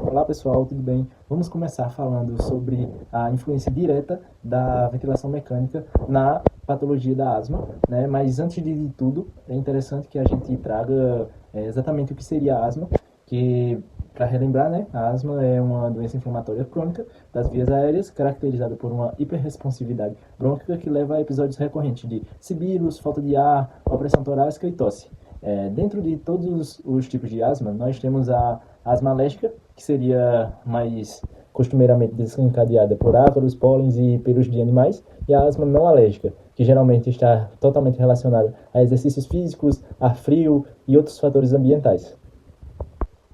Olá pessoal, tudo bem? Vamos começar falando sobre a influência direta da ventilação mecânica na patologia da asma, né? Mas antes de tudo, é interessante que a gente traga exatamente o que seria a asma, que, para relembrar, né, a asma é uma doença inflamatória crônica das vias aéreas, caracterizada por uma hiperresponsividade brônquica que leva a episódios recorrentes de sibilos, falta de ar, opressão torácica e tosse. Dentro de todos os tipos de asma, nós temos a asma alérgica, que seria mais costumeiramente desencadeada por ácaros, pólens e pelos de animais, e a asma não alérgica, que geralmente está totalmente relacionada a exercícios físicos, ar frio e outros fatores ambientais.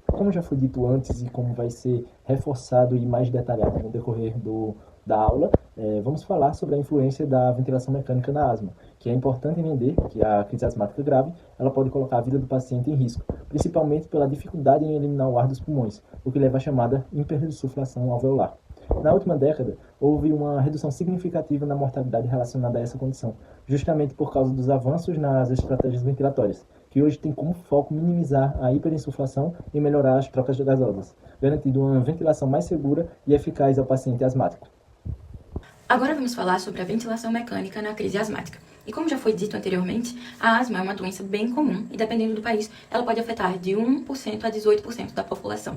Como já foi dito antes e como vai ser reforçado e mais detalhado no decorrer da aula, vamos falar sobre a influência da ventilação mecânica na asma, que é importante entender que a crise asmática grave ela pode colocar a vida do paciente em risco, principalmente pela dificuldade em eliminar o ar dos pulmões, o que leva à chamada hiperinsuflação alveolar. Na última década, houve uma redução significativa na mortalidade relacionada a essa condição, justamente por causa dos avanços nas estratégias ventilatórias, que hoje tem como foco minimizar a hiperinsuflação e melhorar as trocas gasosas, garantindo uma ventilação mais segura e eficaz ao paciente asmático. Agora vamos falar sobre a ventilação mecânica na crise asmática. E como já foi dito anteriormente, a asma é uma doença bem comum e, dependendo do país, ela pode afetar de 1% a 18% da população.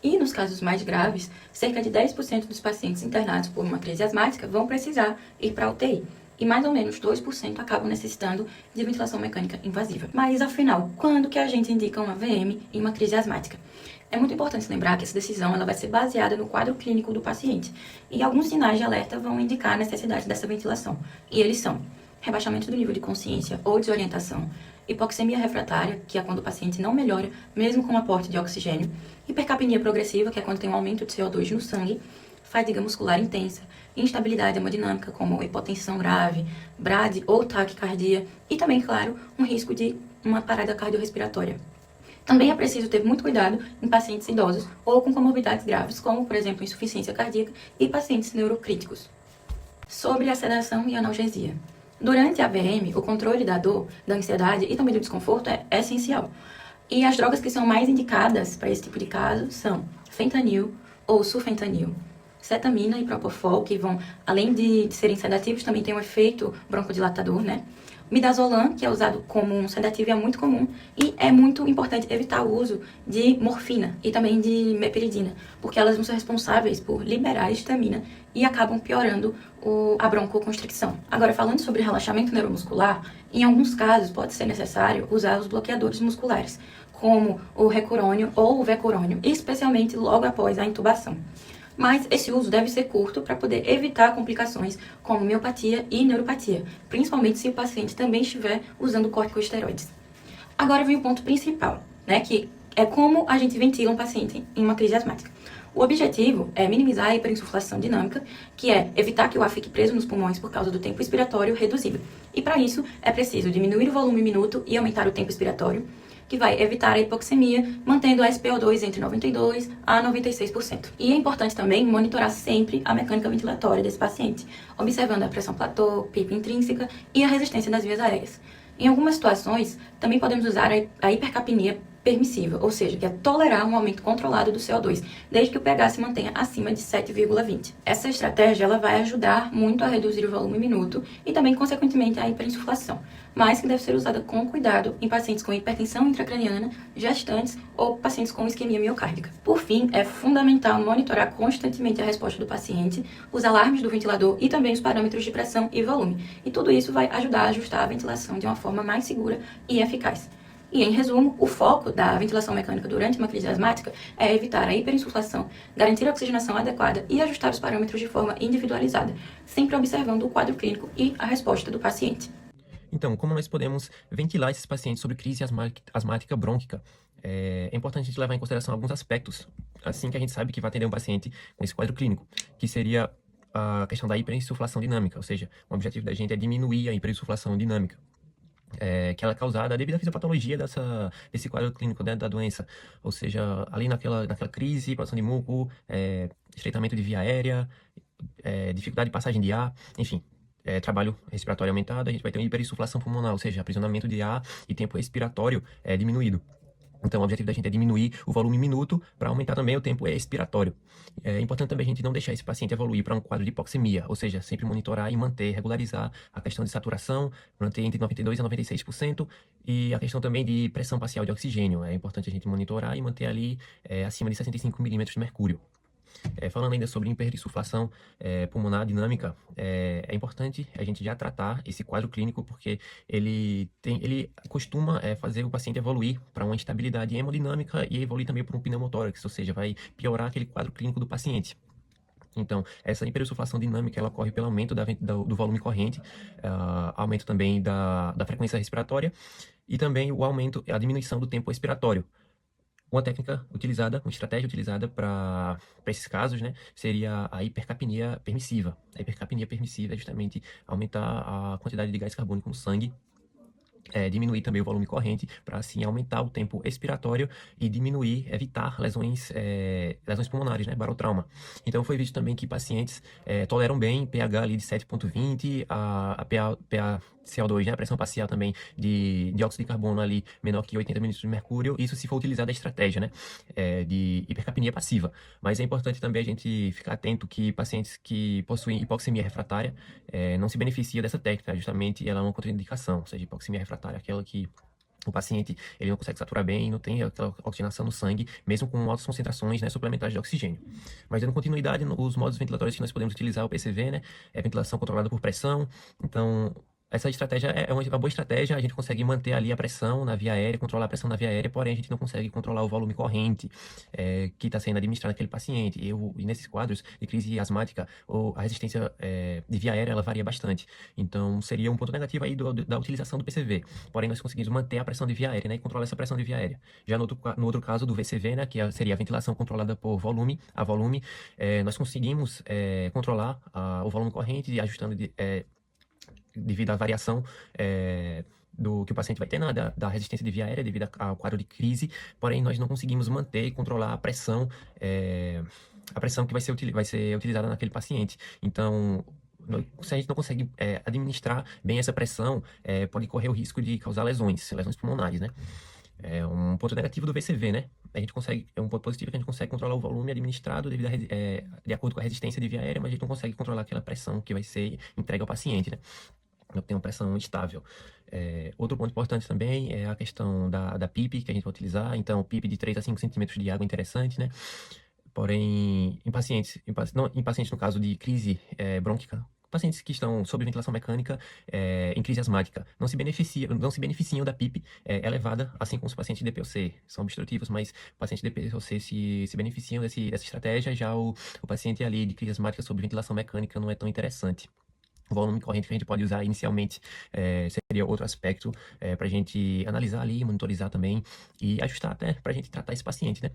E nos casos mais graves, cerca de 10% dos pacientes internados por uma crise asmática vão precisar ir para a UTI. E mais ou menos 2% acabam necessitando de ventilação mecânica invasiva. Mas, afinal, quando que a gente indica uma VM em uma crise asmática? É muito importante lembrar que essa decisão ela vai ser baseada no quadro clínico do paciente. E alguns sinais de alerta vão indicar a necessidade dessa ventilação. E eles são rebaixamento do nível de consciência ou desorientação, hipoxemia refratária, que é quando o paciente não melhora, mesmo com aporte de oxigênio, hipercapnia progressiva, que é quando tem um aumento de CO2 no sangue, fadiga muscular intensa, instabilidade hemodinâmica, como hipotensão grave, brad ou taquicardia, e também, claro, um risco de uma parada cardiorrespiratória. Também é preciso ter muito cuidado em pacientes idosos ou com comorbidades graves, como, por exemplo, insuficiência cardíaca e pacientes neurocríticos. Sobre a sedação e analgesia. Durante a VM, o controle da dor, da ansiedade e também do desconforto é essencial. E as drogas que são mais indicadas para esse tipo de caso são fentanil ou sulfentanil, cetamina e propofol, que vão, além de serem sedativos, também têm um efeito broncodilatador, né? Midazolam, que é usado como um sedativo e é muito comum, e é muito importante evitar o uso de morfina e também de meperidina, porque elas vão ser responsáveis por liberar a histamina e acabam piorando a broncoconstricção. Agora, falando sobre relaxamento neuromuscular, em alguns casos pode ser necessário usar os bloqueadores musculares, como o recurônio ou o vecurônio, especialmente logo após a intubação. Mas esse uso deve ser curto para poder evitar complicações como miopatia e neuropatia, principalmente se o paciente também estiver usando corticosteroides. Agora vem o ponto principal, né, que é como a gente ventila um paciente em uma crise asmática. O objetivo é minimizar a hiperinsuflação dinâmica, que é evitar que o ar fique preso nos pulmões por causa do tempo expiratório reduzido. E para isso é preciso diminuir o volume minuto e aumentar o tempo expiratório, que vai evitar a hipoxemia, mantendo a SpO2 entre 92% a 96%. E é importante também monitorar sempre a mecânica ventilatória desse paciente, observando a pressão platô, PIP intrínseca e a resistência das vias aéreas. Em algumas situações, também podemos usar a hipercapnia permissiva, ou seja, que é tolerar um aumento controlado do CO2, desde que o pH se mantenha acima de 7,20. Essa estratégia ela vai ajudar muito a reduzir o volume minuto e também, consequentemente, a hiperinsuflação, mas que deve ser usada com cuidado em pacientes com hipertensão intracraniana, gestantes ou pacientes com isquemia miocárdica. Por fim, é fundamental monitorar constantemente a resposta do paciente, os alarmes do ventilador e também os parâmetros de pressão e volume. E tudo isso vai ajudar a ajustar a ventilação de uma forma mais segura e eficaz. E, em resumo, o foco da ventilação mecânica durante uma crise asmática é evitar a hiperinsuflação, garantir a oxigenação adequada e ajustar os parâmetros de forma individualizada, sempre observando o quadro clínico e a resposta do paciente. Então, como nós podemos ventilar esses pacientes sobre crise asmática brônquica? É importante a gente levar em consideração alguns aspectos, assim que a gente sabe que vai atender um paciente com esse quadro clínico, que seria a questão da hiperinsuflação dinâmica, ou seja, o objetivo da gente é diminuir a hiperinsuflação dinâmica, que ela é causada devido à fisiopatologia desse quadro clínico, né, da doença, ou seja, ali naquela crise, produção de muco, estreitamento de via aérea, dificuldade de passagem de ar, enfim. Trabalho respiratório aumentado, a gente vai ter uma hiperinsuflação pulmonar, ou seja, aprisionamento de ar e tempo respiratório diminuído. Então, o objetivo da gente é diminuir o volume minuto para aumentar também o tempo expiratório. É importante também a gente não deixar esse paciente evoluir para um quadro de hipoxemia, ou seja, sempre monitorar e manter, regularizar a questão de saturação, manter entre 92% a 96%, e a questão também de pressão parcial de oxigênio. É importante a gente monitorar e manter ali acima de 65 milímetros de mercúrio. Falando ainda sobre hiperinsuflação pulmonar dinâmica, é importante a gente já tratar esse quadro clínico, porque ele costuma fazer o paciente evoluir para uma instabilidade hemodinâmica e evoluir também para um pneumotórax, ou seja, vai piorar aquele quadro clínico do paciente. Então, essa hiperinsuflação dinâmica, ela ocorre pelo aumento do volume corrente, aumento também da frequência respiratória e também a diminuição do tempo expiratório. Uma estratégia utilizada para esses casos, né, seria a hipercapnia permissiva. A hipercapnia permissiva é justamente aumentar a quantidade de gás carbônico no sangue, diminuir também o volume corrente, para assim aumentar o tempo expiratório e evitar lesões pulmonares, né, barotrauma. Então foi visto também que pacientes toleram bem pH ali de 7,20, a PaCO2, né, a pressão parcial também de dióxido de carbono ali menor que 80 milímetros de mercúrio, isso se for utilizada a estratégia, né, de hipercapnia passiva. Mas é importante também a gente ficar atento que pacientes que possuem hipoxemia refratária não se beneficiam dessa técnica, justamente ela é uma contraindicação, ou seja, hipoxemia refratária é aquela que o paciente ele não consegue saturar bem, não tem aquela oxigenação no sangue, mesmo com altas concentrações, né, suplementares de oxigênio. Mas dando continuidade, os modos ventilatórios que nós podemos utilizar, o PCV, né, é ventilação controlada por pressão. Então, essa estratégia é uma boa estratégia, a gente consegue manter ali a pressão na via aérea, controlar a pressão na via aérea, porém a gente não consegue controlar o volume corrente que está sendo administrado naquele paciente. E nesses quadros de crise asmática, a resistência de via aérea ela varia bastante. Então, seria um ponto negativo aí da utilização do PCV. Porém, nós conseguimos manter a pressão de via aérea, né, e controlar essa pressão de via aérea. Já no outro caso do VCV, né, que seria a ventilação controlada por volume, nós conseguimos controlar o volume corrente, ajustando devido à variação do que o paciente vai ter da resistência de via aérea devido ao quadro de crise, porém nós não conseguimos manter e controlar a pressão que vai ser utilizada naquele paciente. Então, se a gente não consegue administrar bem essa pressão, pode correr o risco de causar lesões pulmonares, né? É um ponto negativo do VCV, né? É um ponto positivo que a gente consegue controlar o volume administrado de acordo com a resistência de via aérea, mas a gente não consegue controlar aquela pressão que vai ser entregue ao paciente, né? Não tem uma pressão estável. Outro ponto importante também é a questão da PIP que a gente vai utilizar. Então, PIP de 3 a 5 centímetros de água é interessante, né? Porém, em pacientes no caso de crise brônquica, pacientes que estão sob ventilação mecânica em crise asmática não se beneficiam da PIP elevada, assim como os pacientes de DPOC. São obstrutivos, mas pacientes de DPOC se beneficiam dessa estratégia, já o paciente ali de crise asmática sob ventilação mecânica não é tão interessante. O volume corrente que a gente pode usar inicialmente seria outro aspecto para a gente analisar ali, monitorizar também e ajustar até para a gente tratar esse paciente, né?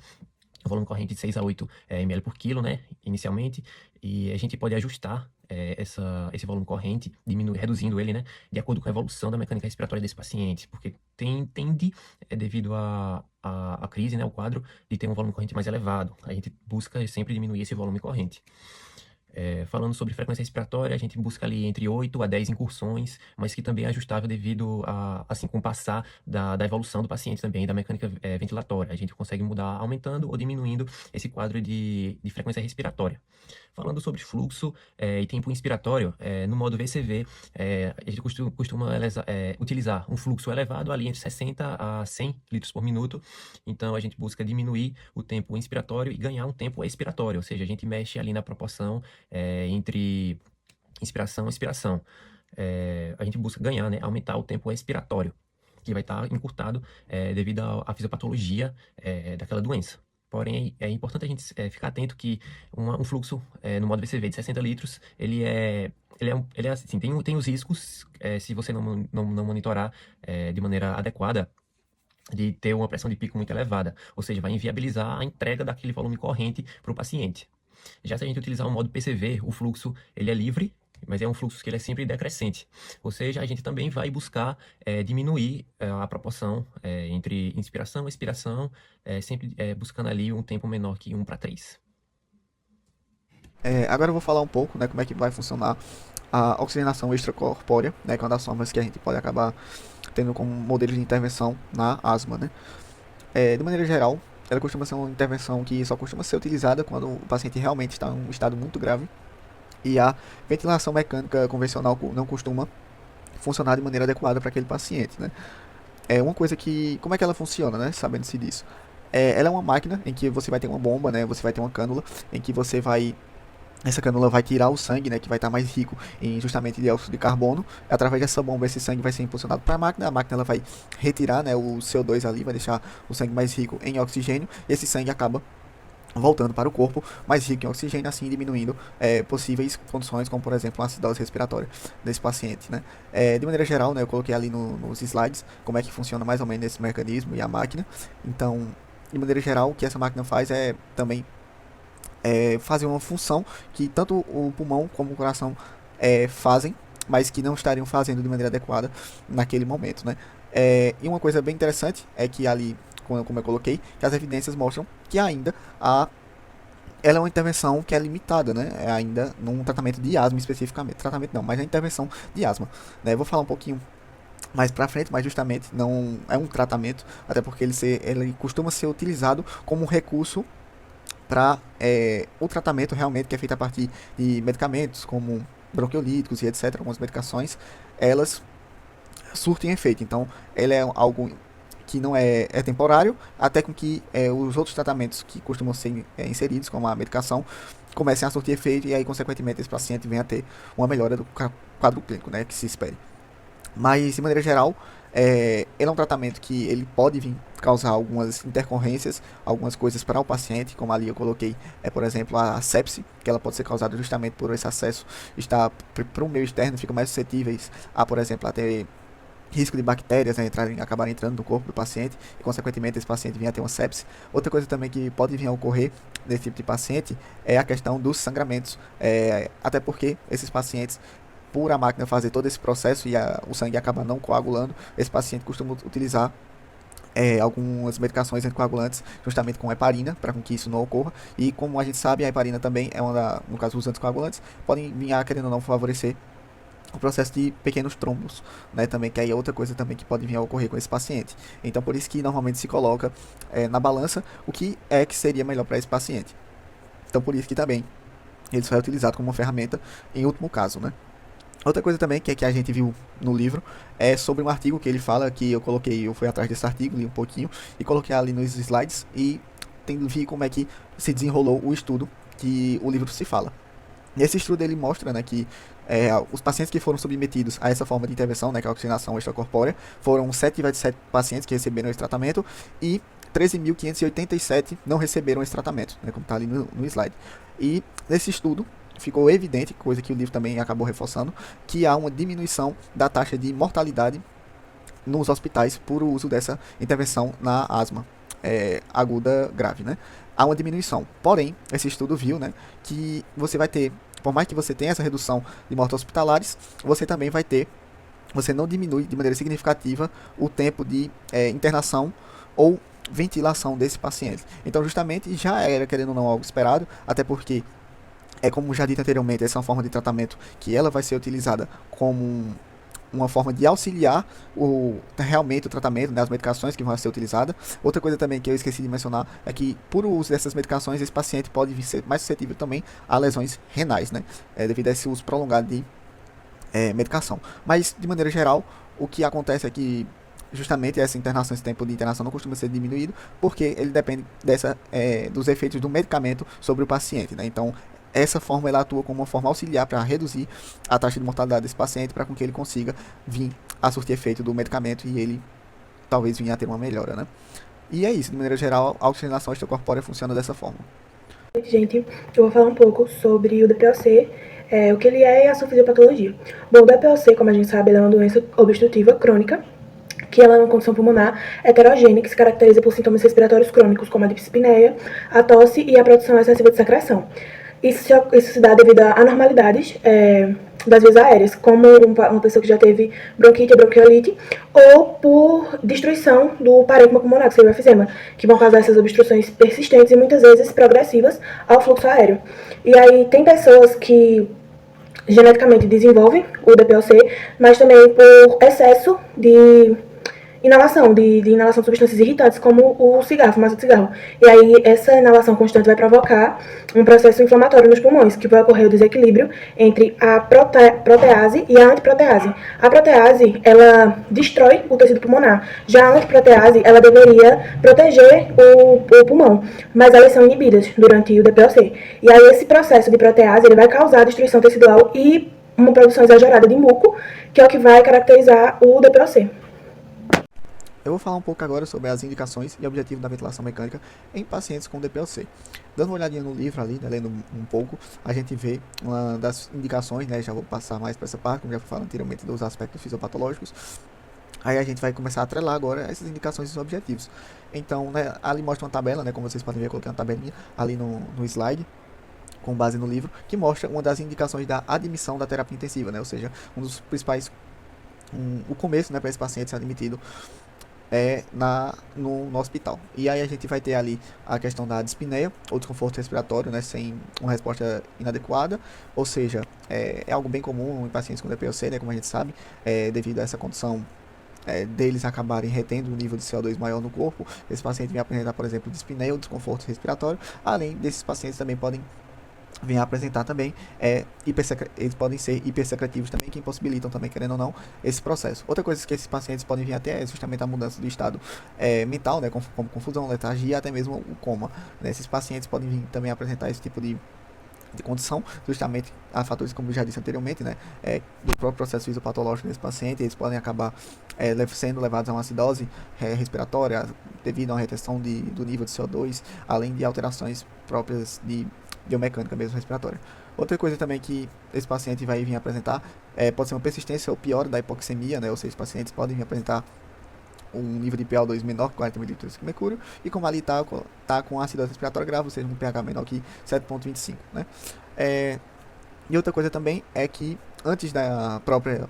O volume corrente de 6 a 8 ml por quilo, né, inicialmente, e a gente pode ajustar esse volume corrente, reduzindo ele, né, de acordo com a evolução da mecânica respiratória desse paciente, porque tende, devido à crise, né, o quadro, de ter um volume corrente mais elevado. A gente busca sempre diminuir esse volume corrente. Falando sobre frequência respiratória, a gente busca ali entre 8 a 10 incursões, mas que também é ajustável devido assim, com o passar da evolução do paciente também, da mecânica ventilatória. A gente consegue mudar aumentando ou diminuindo esse quadro de frequência respiratória. Falando sobre fluxo e tempo inspiratório, no modo VCV, a gente costuma utilizar um fluxo elevado ali entre 60 a 100 litros por minuto. Então, a gente busca diminuir o tempo inspiratório e ganhar um tempo expiratório, ou seja, a gente mexe ali na proporção entre inspiração e expiração. A gente busca ganhar, né, aumentar o tempo expiratório, que vai estar encurtado devido à fisiopatologia daquela doença. Porém, é importante a gente ficar atento que um fluxo no modo VCV de 60 litros, ele é assim, tem os riscos, se você não monitorar de maneira adequada, de ter uma pressão de pico muito elevada, ou seja, vai inviabilizar a entrega daquele volume corrente para o paciente. Já se a gente utilizar o modo PCV, o fluxo ele é livre, mas é um fluxo que ele é sempre decrescente. Ou seja, a gente também vai buscar diminuir a proporção entre inspiração e expiração, sempre buscando ali um tempo menor que 1:3. Agora eu vou falar um pouco, né, como é que vai funcionar a oxigenação extracorpórea, né, que é uma das formas que a gente pode acabar tendo como modelo de intervenção na asma, né. De maneira geral, ela costuma ser uma intervenção que só costuma ser utilizada quando o paciente realmente está em um estado muito grave, e a ventilação mecânica convencional não costuma funcionar de maneira adequada para aquele paciente, né? É uma coisa que, como é que ela funciona, né? Sabendo-se disso. Ela é uma máquina em que você vai ter uma bomba, né? Você vai ter uma cânula em que essa cânula vai tirar o sangue, né, que vai estar mais rico em justamente dióxido de carbono. Através dessa bomba, esse sangue vai ser impulsionado para a máquina ela vai retirar, né, o CO2 ali, vai deixar o sangue mais rico em oxigênio, e esse sangue acaba voltando para o corpo mais rico em oxigênio, assim diminuindo possíveis condições, como por exemplo uma acidose respiratória desse paciente, né. De maneira geral, né, eu coloquei ali nos slides como é que funciona mais ou menos esse mecanismo e a máquina. Então, de maneira geral, o que essa máquina faz é também fazer uma função que tanto o pulmão como o coração fazem, mas que não estariam fazendo de maneira adequada naquele momento, né? E uma coisa bem interessante é que ali, como eu coloquei, que as evidências mostram que ainda ela é uma intervenção que é limitada, né? Ainda num tratamento de asma especificamente. Tratamento não, mas é intervenção de asma, né? Eu vou falar um pouquinho mais pra frente, mas justamente não é um tratamento, até porque ele costuma ser utilizado como um recurso para o tratamento realmente que é feito a partir de medicamentos como bronquiolíticos e etc. Algumas medicações, elas surtem efeito. Então, ele é algo que não é temporário, até com que os outros tratamentos que costumam ser inseridos, como a medicação, comecem a surtir efeito e aí, consequentemente, esse paciente venha a ter uma melhora do quadro clínico, né, que se espere. Mas, de maneira geral, ele é um tratamento que ele pode vir causar algumas intercorrências, algumas coisas para o paciente, como ali eu coloquei, por exemplo, a sepse, que ela pode ser causada justamente por esse acesso estar para o meio externo, ficam mais suscetíveis a, por exemplo, a ter risco de bactérias, né, acabarem entrando no corpo do paciente e, consequentemente, esse paciente vinha a ter uma sepse. Outra coisa também que pode vir a ocorrer nesse tipo de paciente é a questão dos sangramentos, até porque esses pacientes, por a máquina fazer todo esse processo e o sangue acaba não coagulando, esse paciente costuma utilizar algumas medicações anticoagulantes, justamente com heparina, para que isso não ocorra. E como a gente sabe, a heparina também é no caso, os anticoagulantes podem vir a, querendo ou não, favorecer o processo de pequenos trombos, né, também, que aí é outra coisa também que pode vir a ocorrer com esse paciente. Então, por isso que normalmente se coloca na balança o que seria melhor para esse paciente. Então, por isso que também ele só é utilizado como uma ferramenta em último caso, né. Outra coisa também que a gente viu no livro é sobre um artigo que ele fala, que eu fui atrás desse artigo, li um pouquinho e coloquei ali nos slides e vi como é que se desenrolou o estudo que o livro se fala. Nesse estudo ele mostra, né, que os pacientes que foram submetidos a essa forma de intervenção, né, que é a oxigenação extracorpórea, foram 7,7 pacientes que receberam esse tratamento e 13.587 não receberam esse tratamento, né, como está ali no slide. E nesse estudo ficou evidente, coisa que o livro também acabou reforçando, que há uma diminuição da taxa de mortalidade nos hospitais por uso dessa intervenção na asma aguda grave, né? Há uma diminuição. Porém, esse estudo viu, né, que você vai ter, por mais que você tenha essa redução de mortes hospitalares, você não diminui de maneira significativa o tempo de internação ou ventilação desse paciente. Então, justamente, já era, querendo ou não, algo esperado, até porque como já dito anteriormente, essa é uma forma de tratamento que ela vai ser utilizada como uma forma de auxiliar realmente o tratamento, né, as medicações que vão ser utilizadas. Outra coisa também que eu esqueci de mencionar é que, por uso dessas medicações, esse paciente pode ser mais suscetível também a lesões renais, né, devido a esse uso prolongado de medicação. Mas, de maneira geral, o que acontece é que justamente esse tempo de internação não costuma ser diminuído, porque ele depende dos efeitos do medicamento sobre o paciente, né? Então, essa forma ela atua como uma forma auxiliar para reduzir a taxa de mortalidade desse paciente, para com que ele consiga vir a surtir efeito do medicamento e ele talvez venha a ter uma melhora, né? E é isso, de maneira geral, a oxigenação extracorpórea funciona dessa forma. Gente, eu vou falar um pouco sobre o DPOC, o que ele é e a sua fisiopatologia. Bom, o DPOC, como a gente sabe, é uma doença obstrutiva crônica, que ela é uma condição pulmonar heterogênea que se caracteriza por sintomas respiratórios crônicos, como a dispneia, a tosse e a produção excessiva de secreção. Isso se dá devido a anormalidades das vias aéreas, como uma pessoa que já teve bronquite ou bronquiolite, ou por destruição do parênquima pulmonar, que seria o efizema, que vão causar essas obstruções persistentes e muitas vezes progressivas ao fluxo aéreo. E aí tem pessoas que geneticamente desenvolvem o DPOC, mas também por excesso de inalação, de inalação de substâncias irritantes, como o cigarro, fumaça de cigarro. E aí, essa inalação constante vai provocar um processo inflamatório nos pulmões, que vai ocorrer o desequilíbrio entre a protease e a antiprotease. A protease, ela destrói o tecido pulmonar. Já a antiprotease, ela deveria proteger o pulmão, mas elas são inibidas durante o DPOC. E aí, esse processo de protease, ele vai causar destruição tecidual e uma produção exagerada de muco, que é o que vai caracterizar o DPOC. Eu vou falar um pouco agora sobre as indicações e objetivos da ventilação mecânica em pacientes com DPOC. Dando uma olhadinha no livro ali, né, lendo um pouco, a gente vê uma das indicações, né, já vou passar mais para essa parte, como já falei anteriormente, dos aspectos fisiopatológicos. Aí a gente vai começar a atrelar agora essas indicações e os objetivos. Então, né, ali mostra uma tabela, né, como vocês podem ver, eu coloquei uma tabelinha ali no slide, com base no livro, que mostra uma das indicações da admissão da terapia intensiva, né, ou seja, um dos principais, o começo, né, para esse paciente ser admitido no hospital. E aí a gente vai ter ali a questão da dispneia, ou desconforto respiratório, né, sem uma resposta inadequada, ou seja, é algo bem comum em pacientes com DPOC, né, como a gente sabe, devido a essa condição deles acabarem retendo um nível de CO2 maior no corpo. Esse paciente vem apresentar, por exemplo, dispneia ou desconforto respiratório. Além desses pacientes também podem vem a apresentar também, eles podem ser hipersecretivos também, que impossibilitam também, querendo ou não, esse processo. Outra coisa que esses pacientes podem vir até é justamente a mudança do estado mental, né, como confusão, letargia, até mesmo o coma. Né? Esses pacientes podem vir também apresentar esse tipo de condição, justamente a fatores, como eu já disse anteriormente, né, do próprio processo fisiopatológico desse paciente. Eles podem acabar sendo levados a uma acidose respiratória devido a uma retenção do nível de CO2, além de alterações próprias de biomecânica mesmo respiratória. Outra coisa também que esse paciente vai vir apresentar pode ser uma persistência ou pior da hipoxemia, né, ou seja, os pacientes podem vir apresentar um nível de PaO2 menor que 40 ml de mercúrio, e como ali está com acidose respiratória grave, ou seja, um pH menor que 7,25, né? E outra coisa também é que antes da própria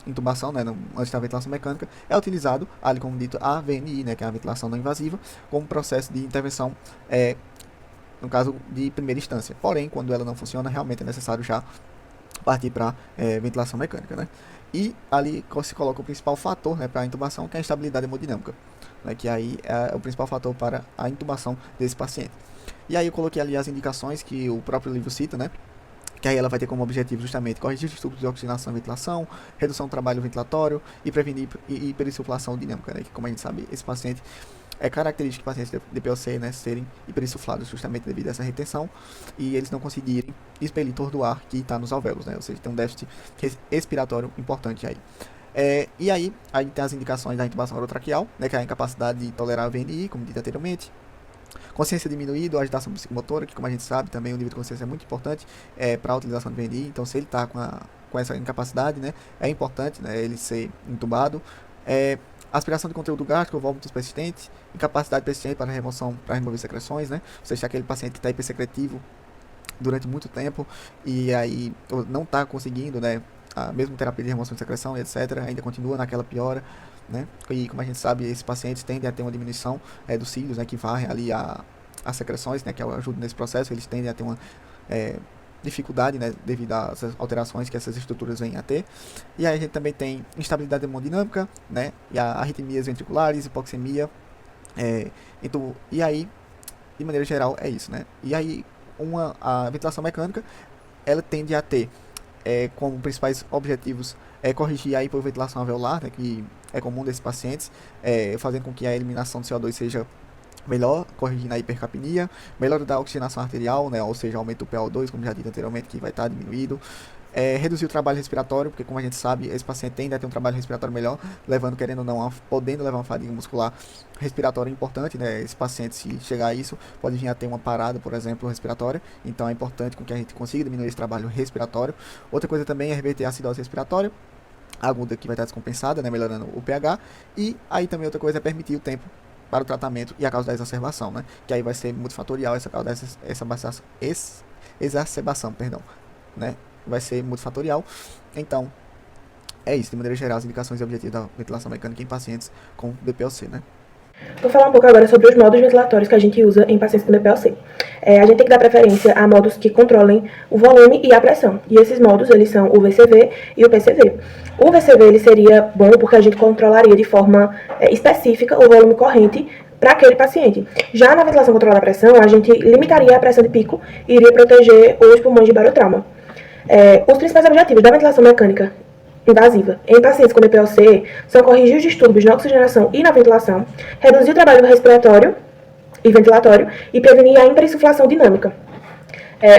intubação, né, antes da ventilação mecânica, é utilizado, ali como dito, a VNI, né, que é a ventilação não invasiva, como processo de intervenção, no caso de primeira instância. Porém, quando ela não funciona, realmente é necessário já partir para ventilação mecânica, né? E ali se coloca o principal fator, né, para a intubação, que é a instabilidade hemodinâmica, né, que aí é o principal fator para a intubação desse paciente. E aí eu coloquei ali as indicações que o próprio livro cita, né, que aí ela vai ter como objetivo justamente corrigir distúrbios de oxigenação e ventilação, redução do trabalho ventilatório e prevenir hiperinsuflação dinâmica, né, que como a gente sabe, esse paciente é característico de pacientes de POC, né, serem hiperinsuflados justamente devido a essa retenção e eles não conseguirem expelir todo o ar que está nos alvéolos, né, ou seja, tem um déficit respiratório importante aí. E aí tem as indicações da intubação orotraqueal, né, que é a incapacidade de tolerar a VNI, como dito anteriormente. Consciência diminuída, agitação psicomotora, que como a gente sabe também o nível de consciência é muito importante para a utilização de VNI, então se ele está com essa incapacidade, né, é importante, né, ele ser intubado. Aspiração de conteúdo gástrico, vômitos persistentes, incapacidade persistente para remover secreções, né? Ou seja, aquele paciente que está hipersecretivo durante muito tempo e aí não está conseguindo, né, a mesma terapia de remoção de secreção, etc., ainda continua naquela piora, né? E como a gente sabe, esses pacientes tendem a ter uma diminuição dos cílios, né, que varrem ali as secreções, né, que ajudam nesse processo. Eles tendem a ter uma dificuldade, né, devido às alterações que essas estruturas vêm a ter. E aí a gente também tem instabilidade hemodinâmica, né, e arritmias ventriculares, hipoxemia, então, e aí, de maneira geral, é isso, né. E aí, a ventilação mecânica, ela tende a ter como principais objetivos corrigir a hipoventilação alveolar, né, que é comum desses pacientes, fazendo com que a eliminação de CO2 seja melhor, corrigindo a hipercapnia, melhora da oxigenação arterial, né, ou seja, aumenta o PaO2, como já dito anteriormente, que vai estar diminuído. Reduzir o trabalho respiratório, porque como a gente sabe, esse paciente tende a ter um trabalho respiratório melhor, levando, querendo ou não, podendo levar uma fadiga muscular respiratória importante, né? Esse paciente, se chegar a isso, pode vir a ter uma parada, por exemplo, respiratória, então é importante que a gente consiga diminuir esse trabalho respiratório. Outra coisa também é reverter a acidose respiratória aguda, que vai estar descompensada, né, melhorando o pH, e aí também outra coisa é permitir o tempo para o tratamento e a causa da exacerbação, né, que aí vai ser multifatorial essa causa dessa exacerbação, né, vai ser multifatorial. Então, é isso, de maneira geral, as indicações e objetivos da ventilação mecânica em pacientes com DPOC, né. Vou falar um pouco agora sobre os modos ventilatórios que a gente usa em pacientes com DPLC. A gente tem que dar preferência a modos que controlem o volume e a pressão. E esses modos, eles são o VCV e o PCV. O VCV, ele seria bom porque a gente controlaria de forma específica o volume corrente para aquele paciente. Já na ventilação controlada da pressão, a gente limitaria a pressão de pico e iria proteger os pulmões de barotrauma. Os principais objetivos da ventilação mecânica invasiva em pacientes com DPLC são corrigir os distúrbios na oxigenação e na ventilação, reduzir o trabalho respiratório e ventilatório e prevenir a hiperinsuflação dinâmica.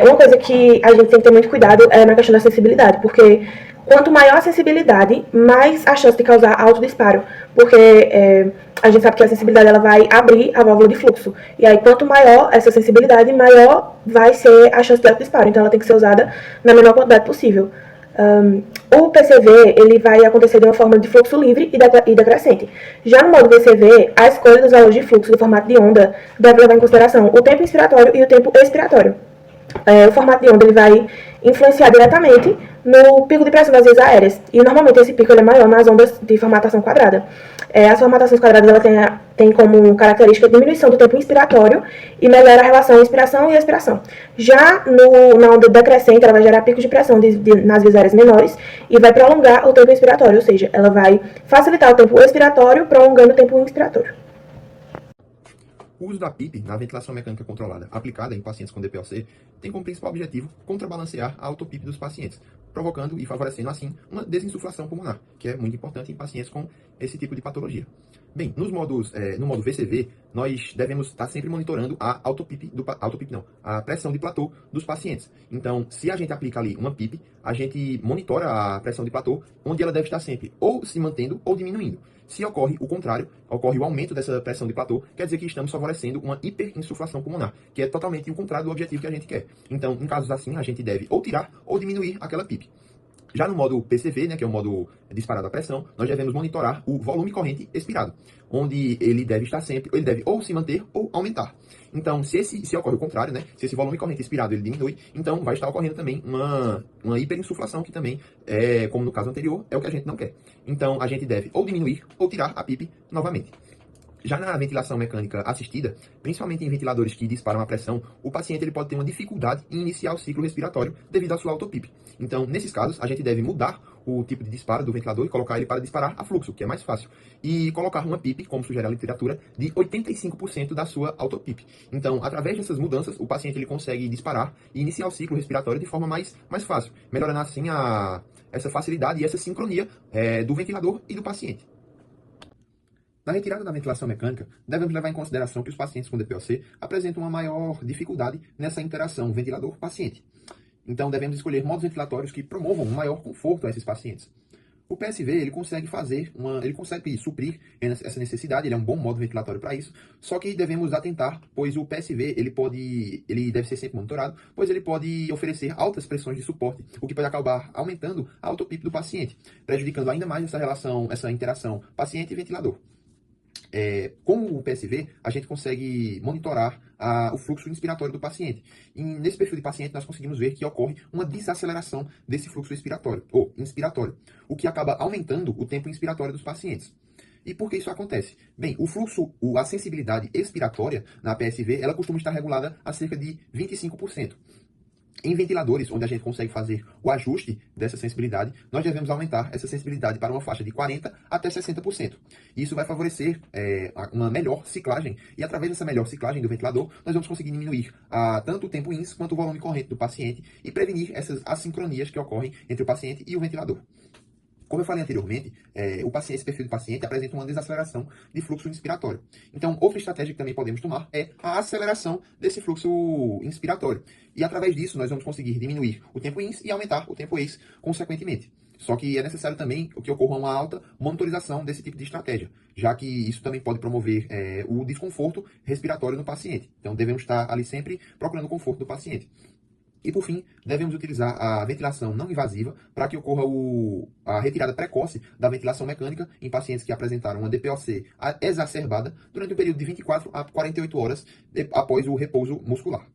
Uma coisa que a gente tem que ter muito cuidado é na questão da sensibilidade, porque quanto maior a sensibilidade, mais a chance de causar autodisparo, porque a gente sabe que a sensibilidade ela vai abrir a válvula de fluxo, e aí quanto maior essa sensibilidade, maior vai ser a chance de autodisparo, então ela tem que ser usada na menor quantidade possível. O PCV ele vai acontecer de uma forma de fluxo livre e decrescente. Já no modo VCV, a escolha dos valores de fluxo do formato de onda deve levar em consideração o tempo inspiratório e o tempo expiratório. O formato de onda ele vai influenciar diretamente no pico de pressão das vias aéreas. E normalmente esse pico ele é maior nas ondas de formatação quadrada. As formatações quadradas ela tem como característica a diminuição do tempo inspiratório e melhora a relação inspiração e expiração. Já na onda decrescente, ela vai gerar picos de pressão nas vias aéreas menores e vai prolongar o tempo inspiratório, ou seja, ela vai facilitar o tempo expiratório, prolongando o tempo inspiratório. O uso da PIP na ventilação mecânica controlada aplicada em pacientes com DPLC tem como principal objetivo contrabalancear a auto-PIP dos pacientes, provocando e favorecendo assim uma desinsuflação pulmonar, que é muito importante em pacientes com esse tipo de patologia. Bem, no modo VCV, nós devemos estar sempre monitorando a a pressão de platô dos pacientes. Então, se a gente aplica ali uma PIP, a gente monitora a pressão de platô, onde ela deve estar sempre ou se mantendo ou diminuindo. Se ocorre o contrário, ocorre o aumento dessa pressão de platô, quer dizer que estamos favorecendo uma hiperinsuflação pulmonar, que é totalmente o contrário do objetivo que a gente quer. Então, em casos assim, a gente deve ou tirar ou diminuir aquela PIP. Já no modo PCV, que é o modo disparado à pressão, nós devemos monitorar o volume corrente expirado, onde ele deve estar sempre, ele deve ou se manter ou aumentar. Então, se ocorre o contrário, se esse volume corrente expirado ele diminui, então vai estar ocorrendo também uma hiperinsuflação, que também, como no caso anterior, é o que a gente não quer. Então, a gente deve ou diminuir ou tirar a PIP novamente. Já na ventilação mecânica assistida, principalmente em ventiladores que disparam a pressão, o paciente ele pode ter uma dificuldade em iniciar o ciclo respiratório devido à sua auto-PIP. Então, nesses casos, a gente deve mudar o tipo de disparo do ventilador e colocar ele para disparar a fluxo, que é mais fácil. E colocar uma PIP, como sugere a literatura, de 85% da sua auto-PIP. Então, através dessas mudanças, o paciente ele consegue disparar e iniciar o ciclo respiratório de forma mais fácil, melhorando assim essa facilidade e essa sincronia do ventilador e do paciente. Na retirada da ventilação mecânica, devemos levar em consideração que os pacientes com DPLC apresentam uma maior dificuldade nessa interação ventilador-paciente. Então, devemos escolher modos ventilatórios que promovam um maior conforto a esses pacientes. O PSV, ele consegue suprir essa necessidade, ele é um bom modo ventilatório para isso, só que devemos atentar, pois o PSV, ele deve ser sempre monitorado, pois ele pode oferecer altas pressões de suporte, o que pode acabar aumentando a auto-PIP do paciente, prejudicando ainda mais essa interação paciente e ventilador. Com o PSV, a gente consegue monitorar o fluxo inspiratório do paciente. E nesse perfil de paciente, nós conseguimos ver que ocorre uma desaceleração desse fluxo inspiratório, o que acaba aumentando o tempo inspiratório dos pacientes. E por que isso acontece? Bem, a sensibilidade expiratória na PSV, ela costuma estar regulada a cerca de 25%. Em ventiladores, onde a gente consegue fazer o ajuste dessa sensibilidade, nós devemos aumentar essa sensibilidade para uma faixa de 40% até 60%. Isso vai favorecer uma melhor ciclagem, e através dessa melhor ciclagem do ventilador, nós vamos conseguir diminuir tanto o tempo INS quanto o volume corrente do paciente e prevenir essas assincronias que ocorrem entre o paciente e o ventilador. Como eu falei anteriormente, esse perfil de paciente apresenta uma desaceleração de fluxo inspiratório. Então, outra estratégia que também podemos tomar é a aceleração desse fluxo inspiratório. E através disso, nós vamos conseguir diminuir o tempo INS e aumentar o tempo EIS consequentemente. Só que é necessário também que ocorra uma alta monitorização desse tipo de estratégia, já que isso também pode promover o desconforto respiratório no paciente. Então, devemos estar ali sempre procurando o conforto do paciente. E, por fim, devemos utilizar a ventilação não invasiva para que ocorra a retirada precoce da ventilação mecânica em pacientes que apresentaram uma DPLC exacerbada durante um período de 24 a 48 horas após o repouso muscular.